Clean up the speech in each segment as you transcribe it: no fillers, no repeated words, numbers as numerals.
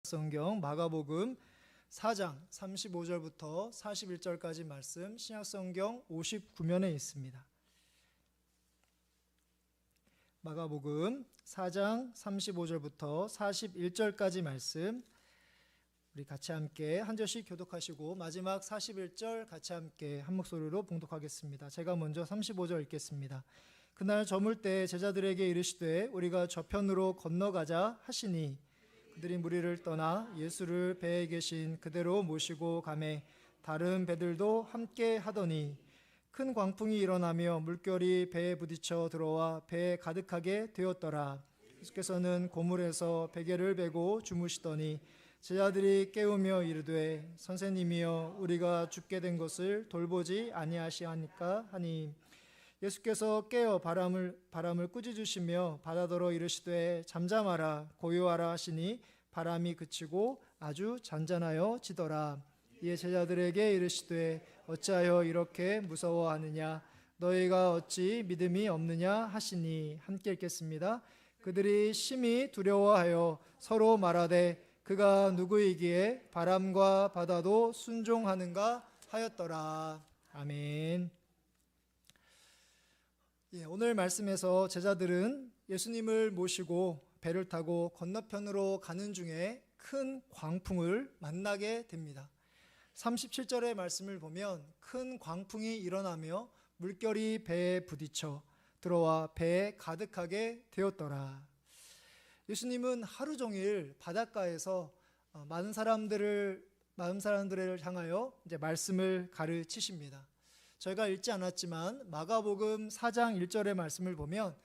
성경 마가복음 4장 35절부터 41절까지 말씀 신약성경 59면에 있습니다. 마가복음 4장 35절부터 41절까지 말씀 우리 같이 함께 한 절씩 교독하시고 마지막 41절 같이 함께 한 목소리로 봉독하겠습니다. 제가 먼저 35절 읽겠습니다. 그날 저물 때 제자들에게 이르시되 우리가 저편으로 건너가자 하시니 그들이 무리를 떠나 예수를 배에 계신 그대로 모시고 가매 다른 배들도 함께 하더니 큰 광풍이 일어나며 물결이 배에 부딪혀 들어와 배에 가득하게 되었더라. 예수께서는 고물에서 베개를 베고 주무시더니 제자들이 깨우며 이르되 선생님이여 우리가 죽게 된 것을 돌보지 아니하시하니까 하니 예수께서 깨어 바람을 꾸짖으시며 바다더러 이르시되 잠잠하라 고요하라 하시니 바람이 그치고 아주 잔잔하여 지더라. 이에 제자들에게 이르시되 어찌하여 이렇게 무서워하느냐 너희가 어찌 믿음이 없느냐 하시니 함께 읽겠습니다. 그들이 심히 두려워하여 서로 말하되 그가 누구이기에 바람과 바다도 순종하는가 하였더라. 아멘. 오늘 말씀에서 제자들은 예수님을 모시고 배를 타고 건너편으로 가는 중에 큰 광풍을 만나게 됩니다. 37절의 말씀을 보면 큰 광풍이 일어나며 물결이 배에 부딪혀 들어와 배에 가득하게 되었더라. 예수님은 하루 종일 바닷가에서 많은 사람들을 향하여 이제 말씀을 가르치십니다. 저희가 읽지 않았지만 마가복음 4장 1절의 말씀을 보면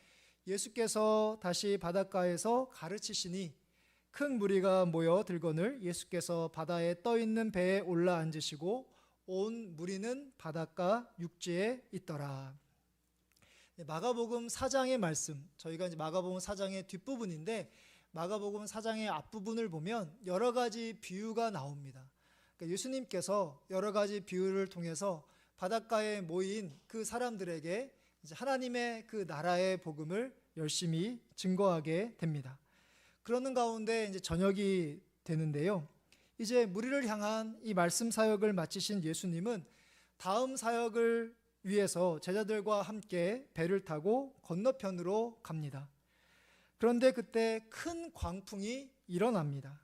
예수께서 다시 바닷가에서 가르치시니 큰 무리가 모여 들거늘 예수께서 바다에 떠 있는 배에 올라 앉으시고 온 무리는 바닷가 육지에 있더라. 마가복음 4장의 말씀, 저희가 이제 마가복음 4장의 뒷부분인데 마가복음 4장의 앞부분을 보면 여러 가지 비유가 나옵니다. 그러니까 예수님께서 여러 가지 비유를 통해서 바닷가에 모인 그 사람들에게 이제 하나님의 그 나라의 복음을 열심히 증거하게 됩니다. 그러는 가운데 이제 저녁이 되는데요. 이제 무리를 향한 이 말씀 사역을 마치신 예수님은 다음 사역을 위해서 제자들과 함께 배를 타고 건너편으로 갑니다. 그런데 그때 큰 광풍이 일어납니다.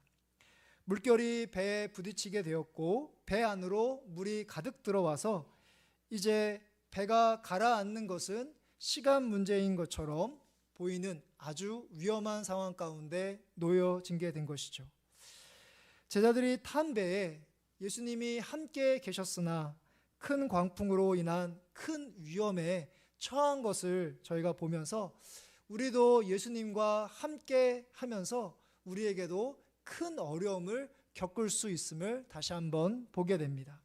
물결이 배에 부딪히게 되었고 배 안으로 물이 가득 들어와서 이제 배가 가라앉는 것은 시간 문제인 것처럼 보이는 아주 위험한 상황 가운데 놓여진 게 된 것이죠. 제자들이 탄 배에 예수님이 함께 계셨으나 큰 광풍으로 인한 큰 위험에 처한 것을 저희가 보면서 우리도 예수님과 함께 하면서 우리에게도 큰 어려움을 겪을 수 있음을 다시 한번 보게 됩니다.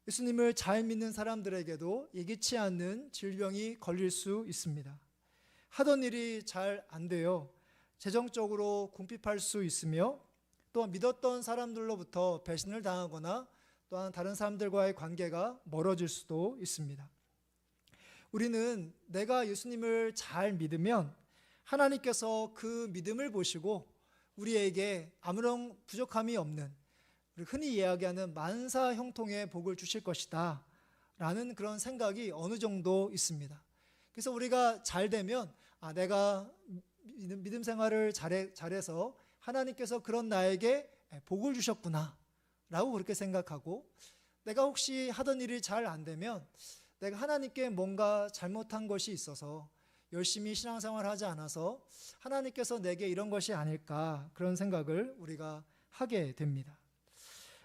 예수님을 잘 믿는 사람들에게도 예기치 않는 질병이 걸릴 수 있습니다. 하던 일이 잘 안 돼요. 재정적으로 궁핍할 수 있으며 또 믿었던 사람들로부터 배신을 당하거나 또한 다른 사람들과의 관계가 멀어질 수도 있습니다. 우리는 내가 예수님을 잘 믿으면 하나님께서 그 믿음을 보시고 우리에게 아무런 부족함이 없는 흔히 이야기하는 만사 형통의 복을 주실 것이다 라는 그런 생각이 어느 정도 있습니다. 그래서 우리가 잘 되면 내가 믿음 생활을 잘해서 하나님께서 그런 나에게 복을 주셨구나 라고 그렇게 생각하고 내가 혹시 하던 일이 잘 안 되면 내가 하나님께 뭔가 잘못한 것이 있어서 열심히 신앙생활을 하지 않아서 하나님께서 내게 이런 것이 아닐까 그런 생각을 우리가 하게 됩니다.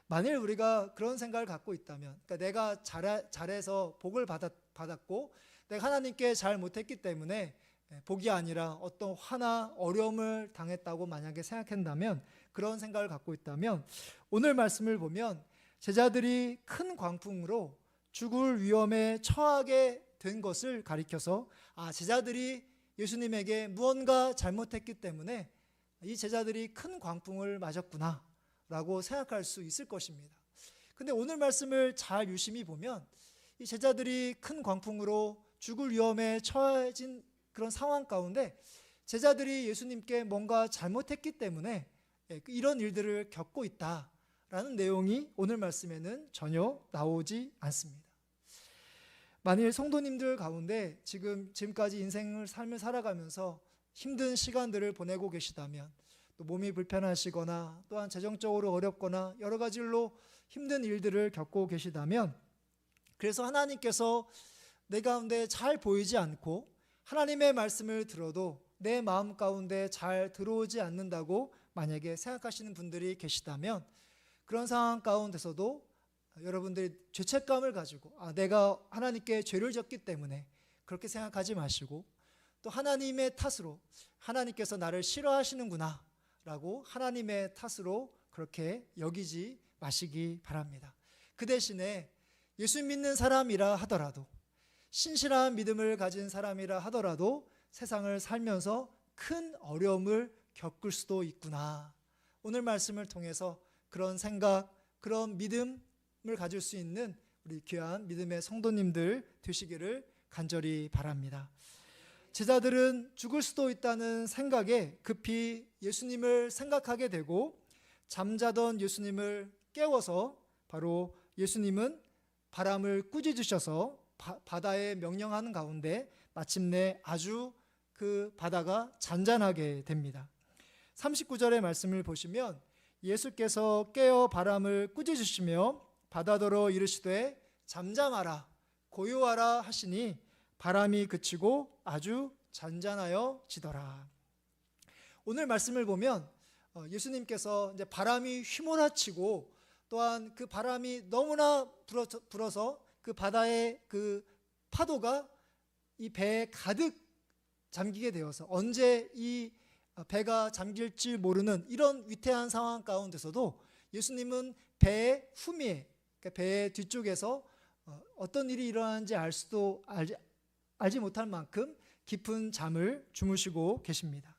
만일 우리가 그런 생각을 갖고 있다면 그러니까 내가 잘해서 복을 받았고 내가 하나님께 잘 못했기 때문에 복이 아니라 어떤 화나 어려움을 당했다고 만약에 생각한다면 그런 생각을 갖고 있다면 오늘 말씀을 보면 제자들이 큰 광풍으로 죽을 위험에 처하게 된 것을 가리켜서 제자들이 예수님에게 무언가 잘못했기 때문에 이 제자들이 큰 광풍을 맞았구나 라고 생각할 수 있을 것입니다. 근데 오늘 말씀을 잘 유심히 보면 이 제자들이 큰 광풍으로 죽을 위험에 처해진 그런 상황 가운데 제자들이 예수님께 뭔가 잘못했기 때문에 이런 일들을 겪고 있다라는 내용이 오늘 말씀에는 전혀 나오지 않습니다. 만일 성도님들 가운데 지금까지 인생을 삶을 살아가면서 힘든 시간들을 보내고 계시다면, 또 몸이 불편하시거나 또한 재정적으로 어렵거나 여러 가지 일로 힘든 일들을 겪고 계시다면, 그래서 하나님께서 내 가운데 잘 보이지 않고 하나님의 말씀을 들어도 내 마음 가운데 잘 들어오지 않는다고 만약에 생각하시는 분들이 계시다면, 그런 상황 가운데서도 여러분들이 죄책감을 가지고 내가 하나님께 죄를 졌기 때문에 그렇게 생각하지 마시고, 또 하나님의 탓으로 하나님께서 나를 싫어하시는구나 라고 하나님의 탓으로 그렇게 여기지 마시기 바랍니다. 그 대신에 예수 믿는 사람이라 하더라도, 신실한 믿음을 가진 사람이라 하더라도 세상을 살면서 큰 어려움을 겪을 수도 있구나, 오늘 말씀을 통해서 그런 생각, 그런 믿음을 가질 수 있는 우리 귀한 믿음의 성도님들 되시기를 간절히 바랍니다. 제자들은 죽을 수도 있다는 생각에 급히 예수님을 생각하게 되고, 잠자던 예수님을 깨워서 바로 예수님은 바람을 꾸짖으셔서 바다에 명령하는 가운데 마침내 아주 그 바다가 잔잔하게 됩니다. 39절의 말씀을 보시면 예수께서 깨어 바람을 꾸짖으시며 바다더러 이르시되 잠잠하라 고요하라 하시니 바람이 그치고 아주 잔잔하여 지더라. 오늘 말씀을 보면 예수님께서 이제 바람이 휘몰아치고 또한 그 바람이 너무나 불어서 그 바다의 그 파도가 이 배에 가득 잠기게 되어서 언제 이 배가 잠길지 모르는 이런 위태한 상황 가운데서도 예수님은 배의 후미에, 그러니까 배의 뒤쪽에서 어떤 일이 일어나는지 알지 못할 만큼 깊은 잠을 주무시고 계십니다.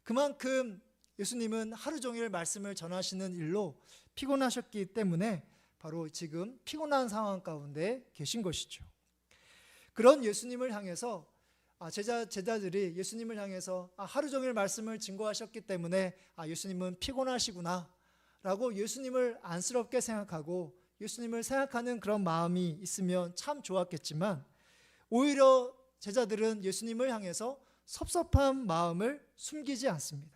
그만큼 예수님은 하루 종일 말씀을 전하시는 일로 피곤하셨기 때문에 바로 지금 피곤한 상황 가운데 계신 것이죠. 그런 예수님을 향해서 제자들이 예수님을 향해서 하루 종일 말씀을 증거하셨기 때문에 예수님은 피곤하시구나 라고 예수님을 안쓰럽게 생각하고 예수님을 생각하는 그런 마음이 있으면 참 좋았겠지만, 오히려 제자들은 예수님을 향해서 섭섭한 마음을 숨기지 않습니다.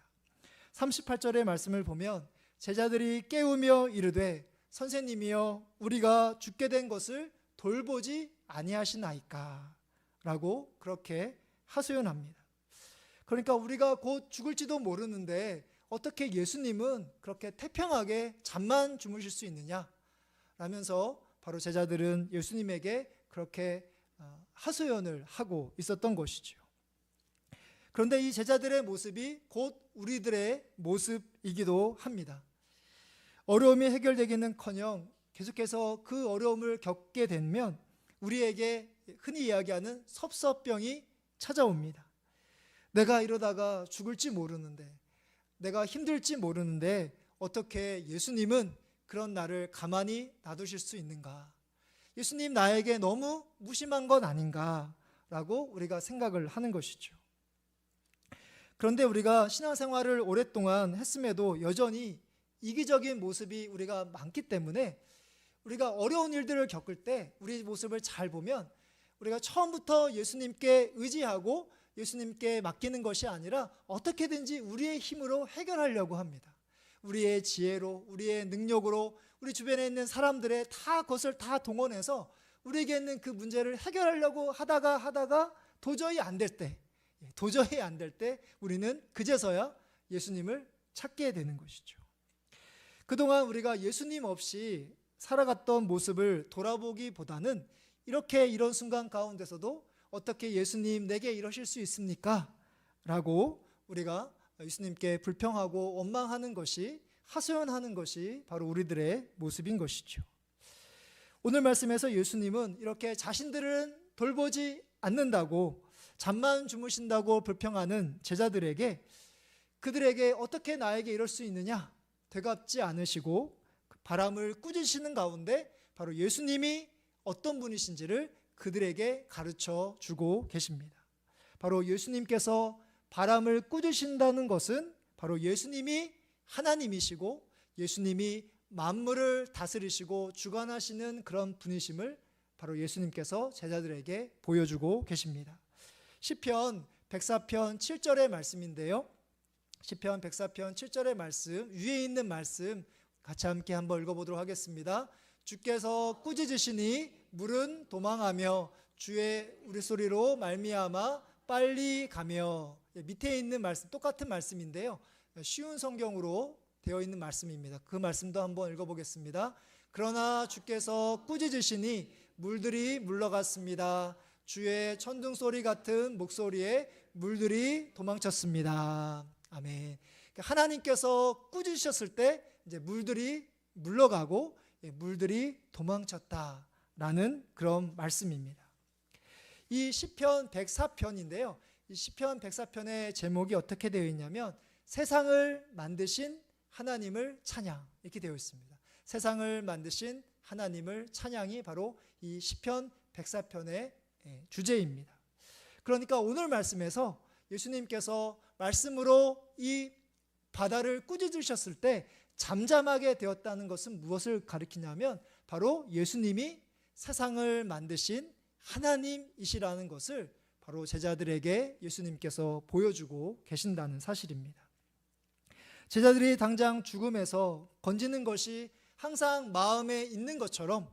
38절의 말씀을 보면 제자들이 깨우며 이르되 선생님이여 우리가 죽게 된 것을 돌보지 아니하시나이까 라고 그렇게 하소연합니다. 그러니까 우리가 곧 죽을지도 모르는데 어떻게 예수님은 그렇게 태평하게 잠만 주무실 수 있느냐 라면서 바로 제자들은 예수님에게 그렇게 하소연을 하고 있었던 것이죠. 그런데 이 제자들의 모습이 곧 우리들의 모습이기도 합니다. 어려움이 해결되기는커녕 계속해서 그 어려움을 겪게 되면 우리에게 흔히 이야기하는 섭섭병이 찾아옵니다. 내가 이러다가 죽을지 모르는데, 내가 힘들지 모르는데 어떻게 예수님은 그런 나를 가만히 놔두실 수 있는가? 예수님 나에게 너무 무심한 건 아닌가라고 우리가 생각을 하는 것이죠. 그런데 우리가 신앙생활을 오랫동안 했음에도 여전히 이기적인 모습이 우리가 많기 때문에 우리가 어려운 일들을 겪을 때 우리 모습을 잘 보면 우리가 처음부터 예수님께 의지하고 예수님께 맡기는 것이 아니라 어떻게든지 우리의 힘으로 해결하려고 합니다. 우리의 지혜로, 우리의 능력으로, 우리 주변에 있는 사람들의 그것을 다 동원해서 우리에게 있는 그 문제를 해결하려고 하다가 도저히 안 될 때 우리는 그제서야 예수님을 찾게 되는 것이죠. 그동안 우리가 예수님 없이 살아갔던 모습을 돌아보기보다는 이런 순간 가운데서도 어떻게 예수님 내게 이러실 수 있습니까? 라고 우리가 예수님께 불평하고 원망하는 것이, 하소연하는 것이 바로 우리들의 모습인 것이죠. 오늘 말씀에서 예수님은 이렇게 자신들은 돌보지 않는다고, 잠만 주무신다고 불평하는 제자들에게, 그들에게 어떻게 나에게 이럴 수 있느냐 되갚지 않으시고 바람을 꾸짖으시는 가운데 바로 예수님이 어떤 분이신지를 그들에게 가르쳐 주고 계십니다. 바로 예수님께서 바람을 꾸짖으신다는 것은 바로 예수님이 하나님이시고 예수님이 만물을 다스리시고 주관하시는 그런 분이심을 바로 예수님께서 제자들에게 보여주고 계십니다. 시편 104편 7절의 말씀인데요. 시편 104편 7절의 말씀, 위에 있는 말씀 같이 함께 한번 읽어보도록 하겠습니다. 주께서 꾸짖으시니 물은 도망하며 주의 우리소리로 말미암아 빨리 가며. 밑에 있는 말씀 똑같은 말씀인데요, 쉬운 성경으로 되어 있는 말씀입니다. 그 말씀도 한번 읽어보겠습니다. 그러나 주께서 꾸짖으시니 물들이 물러갔습니다. 주의 천둥소리 같은 목소리에 물들이 도망쳤습니다. 아멘. 하나님께서 꾸짖으셨을 때 이제 물들이 물러가고 물들이 도망쳤다라는 그런 말씀입니다. 이 시편 104편인데요. 이 시편 104편의 제목이 어떻게 되어 있냐면 세상을 만드신 하나님을 찬양, 이렇게 되어 있습니다. 세상을 만드신 하나님을 찬양이 바로 이 시편 104편의 주제입니다. 그러니까 오늘 말씀에서 예수님께서 말씀으로 이 바다를 꾸짖으셨을 때 잠잠하게 되었다는 것은 무엇을 가리키냐면 바로 예수님이 세상을 만드신 하나님이시라는 것을 바로 제자들에게 예수님께서 보여주고 계신다는 사실입니다. 제자들이 당장 죽음에서 건지는 것이 항상 마음에 있는 것처럼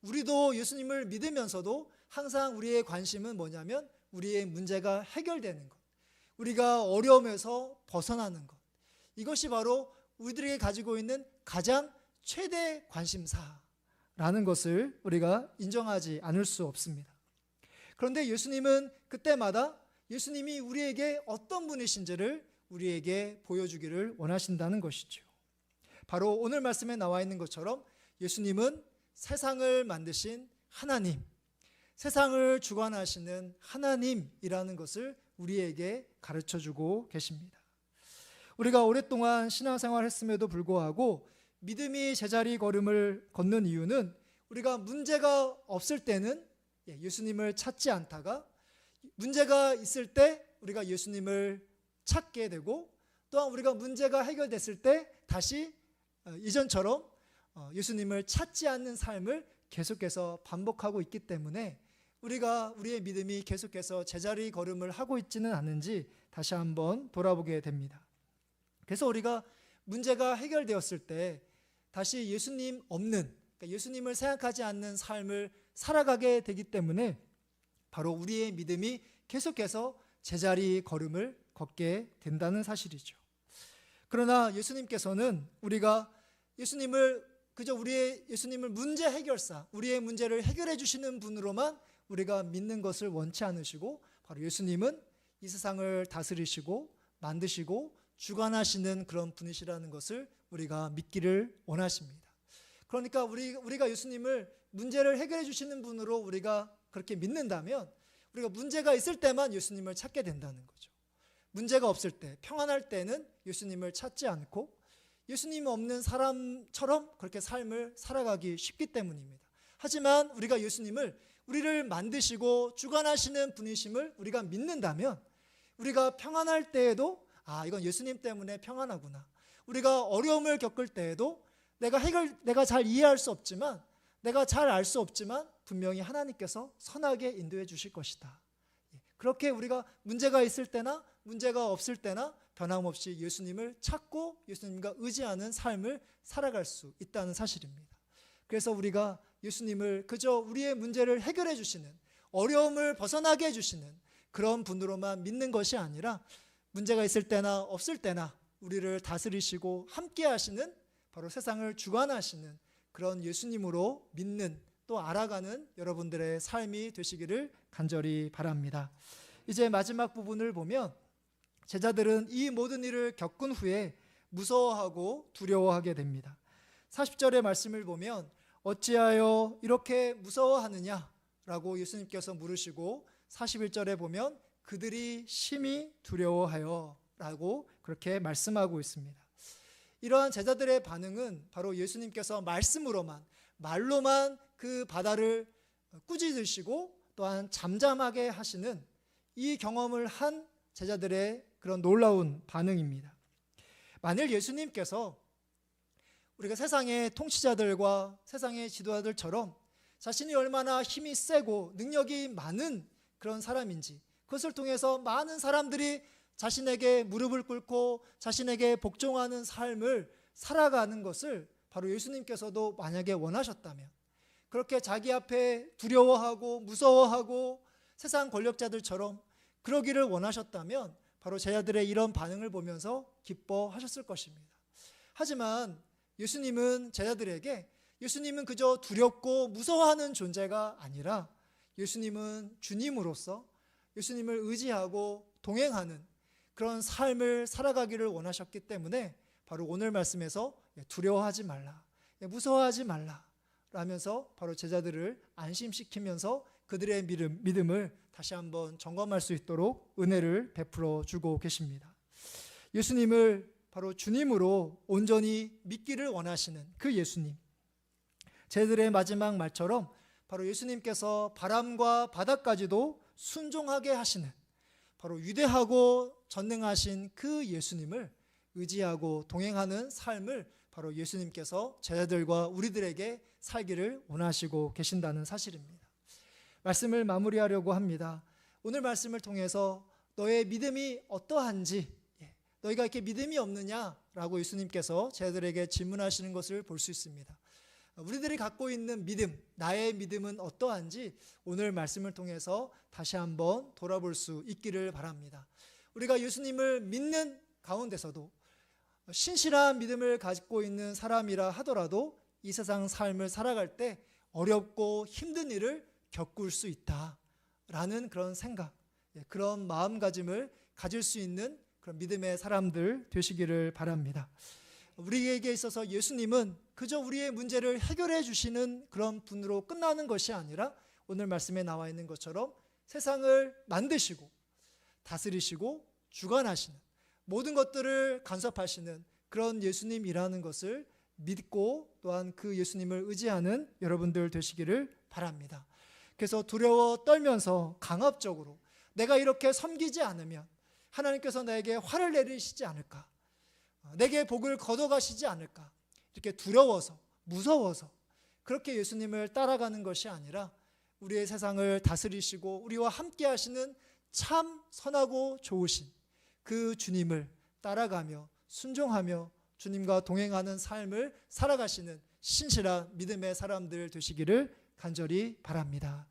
우리도 예수님을 믿으면서도 항상 우리의 관심은 뭐냐면 우리의 문제가 해결되는 것, 우리가 어려움에서 벗어나는 것, 이것이 바로 우리들에게 가지고 있는 가장 최대 관심사라는 것을 우리가 인정하지 않을 수 없습니다. 그런데 예수님은 그때마다 예수님이 우리에게 어떤 분이신지를 우리에게 보여주기를 원하신다는 것이죠. 바로 오늘 말씀에 나와 있는 것처럼 예수님은 세상을 만드신 하나님, 세상을 주관하시는 하나님이라는 것을 우리에게 가르쳐주고 계십니다. 우리가 오랫동안 신앙생활을 했음에도 불구하고 믿음이 제자리 걸음을 걷는 이유는 우리가 문제가 없을 때는 예수님을 찾지 않다가 문제가 있을 때 우리가 예수님을 찾게 되고 또한 우리가 문제가 해결됐을 때 다시 이전처럼 예수님을 찾지 않는 삶을 계속해서 반복하고 있기 때문에 우리의 믿음이 계속해서 제자리 걸음을 하고 있지는 않은지 다시 한번 돌아보게 됩니다. 그래서 우리가 문제가 해결되었을 때 다시 예수님 없는, 그러니까 예수님을 생각하지 않는 삶을 살아가게 되기 때문에 바로 우리의 믿음이 계속해서 제자리 걸음을 걷게 된다는 사실이죠. 그러나 예수님께서는 우리가 예수님을 문제 해결사, 우리의 문제를 해결해 주시는 분으로만 우리가 믿는 것을 원치 않으시고 바로 예수님은 이 세상을 다스리시고 만드시고 주관하시는 그런 분이시라는 것을 우리가 믿기를 원하십니다. 그러니까 우리가 예수님을 문제를 해결해 주시는 분으로 우리가 그렇게 믿는다면 우리가 문제가 있을 때만 예수님을 찾게 된다는 거죠. 문제가 없을 때, 평안할 때는 예수님을 찾지 않고 예수님 없는 사람처럼 그렇게 삶을 살아가기 쉽기 때문입니다. 하지만 우리가 예수님을 우리를 만드시고 주관하시는 분이심을 우리가 믿는다면 우리가 평안할 때에도 이건 예수님 때문에 평안하구나. 우리가 어려움을 겪을 때에도 내가 잘 이해할 수 없지만 내가 잘 알 수 없지만 분명히 하나님께서 선하게 인도해 주실 것이다. 그렇게 우리가 문제가 있을 때나 문제가 없을 때나 변함없이 예수님을 찾고 예수님과 의지하는 삶을 살아갈 수 있다는 사실입니다. 그래서 우리가 예수님을 그저 우리의 문제를 해결해 주시는, 어려움을 벗어나게 해주시는 그런 분으로만 믿는 것이 아니라 문제가 있을 때나 없을 때나 우리를 다스리시고 함께 하시는, 바로 세상을 주관하시는 그런 예수님으로 믿는, 또 알아가는 여러분들의 삶이 되시기를 간절히 바랍니다. 이제 마지막 부분을 보면 제자들은 이 모든 일을 겪은 후에 무서워하고 두려워하게 됩니다. 40절의 말씀을 보면 어찌하여 이렇게 무서워하느냐 라고 예수님께서 물으시고 41절에 보면 그들이 심히 두려워하여 라고 그렇게 말씀하고 있습니다. 이러한 제자들의 반응은 바로 예수님께서 말로만 그 바다를 꾸짖으시고 또한 잠잠하게 하시는 이 경험을 한 제자들의 그런 놀라운 반응입니다. 만일 예수님께서 우리가 세상의 통치자들과 세상의 지도자들처럼 자신이 얼마나 힘이 세고 능력이 많은 그런 사람인지, 그것을 통해서 많은 사람들이 자신에게 무릎을 꿇고 자신에게 복종하는 삶을 살아가는 것을 바로 예수님께서도 만약에 원하셨다면, 그렇게 자기 앞에 두려워하고 무서워하고 세상 권력자들처럼 그러기를 원하셨다면 바로 제자들의 이런 반응을 보면서 기뻐하셨을 것입니다. 하지만 예수님은 제자들에게, 예수님은 그저 두렵고 무서워하는 존재가 아니라 예수님은 주님으로서 예수님을 의지하고 동행하는 그런 삶을 살아가기를 원하셨기 때문에 바로 오늘 말씀에서 두려워하지 말라, 무서워하지 말라 라면서 바로 제자들을 안심시키면서 그들의 믿음을 다시 한번 점검할 수 있도록 은혜를 베풀어 주고 계십니다. 예수님을 바로 주님으로 온전히 믿기를 원하시는 그 예수님, 제자들의 마지막 말처럼 바로 예수님께서 바람과 바다까지도 순종하게 하시는 바로 위대하고 전능하신 그 예수님을 의지하고 동행하는 삶을 바로 예수님께서 제자들과 우리들에게 살기를 원하시고 계신다는 사실입니다. 말씀을 마무리하려고 합니다. 오늘 말씀을 통해서 너의 믿음이 어떠한지, 너희가 이렇게 믿음이 없느냐라고 예수님께서 제자들에게 질문하시는 것을 볼 수 있습니다. 우리들이 갖고 있는 믿음, 나의 믿음은 어떠한지 오늘 말씀을 통해서 다시 한번 돌아볼 수 있기를 바랍니다. 우리가 예수님을 믿는 가운데서도 신실한 믿음을 가지고 있는 사람이라 하더라도 이 세상 삶을 살아갈 때 어렵고 힘든 일을 겪을 수 있다라는 그런 생각, 그런 마음가짐을 가질 수 있는 그런 믿음의 사람들 되시기를 바랍니다. 우리에게 있어서 예수님은 그저 우리의 문제를 해결해 주시는 그런 분으로 끝나는 것이 아니라 오늘 말씀에 나와 있는 것처럼 세상을 만드시고 다스리시고 주관하시는 모든 것들을 간섭하시는 그런 예수님이라는 것을 믿고 또한 그 예수님을 의지하는 여러분들 되시기를 바랍니다. 그래서 두려워 떨면서 강압적으로 내가 이렇게 섬기지 않으면 하나님께서 나에게 화를 내리시지 않을까, 내게 복을 거둬가시지 않을까, 이렇게 두려워서 무서워서 그렇게 예수님을 따라가는 것이 아니라 우리의 세상을 다스리시고 우리와 함께 하시는 참 선하고 좋으신 그 주님을 따라가며 순종하며 주님과 동행하는 삶을 살아가시는 신실한 믿음의 사람들 되시기를 간절히 바랍니다.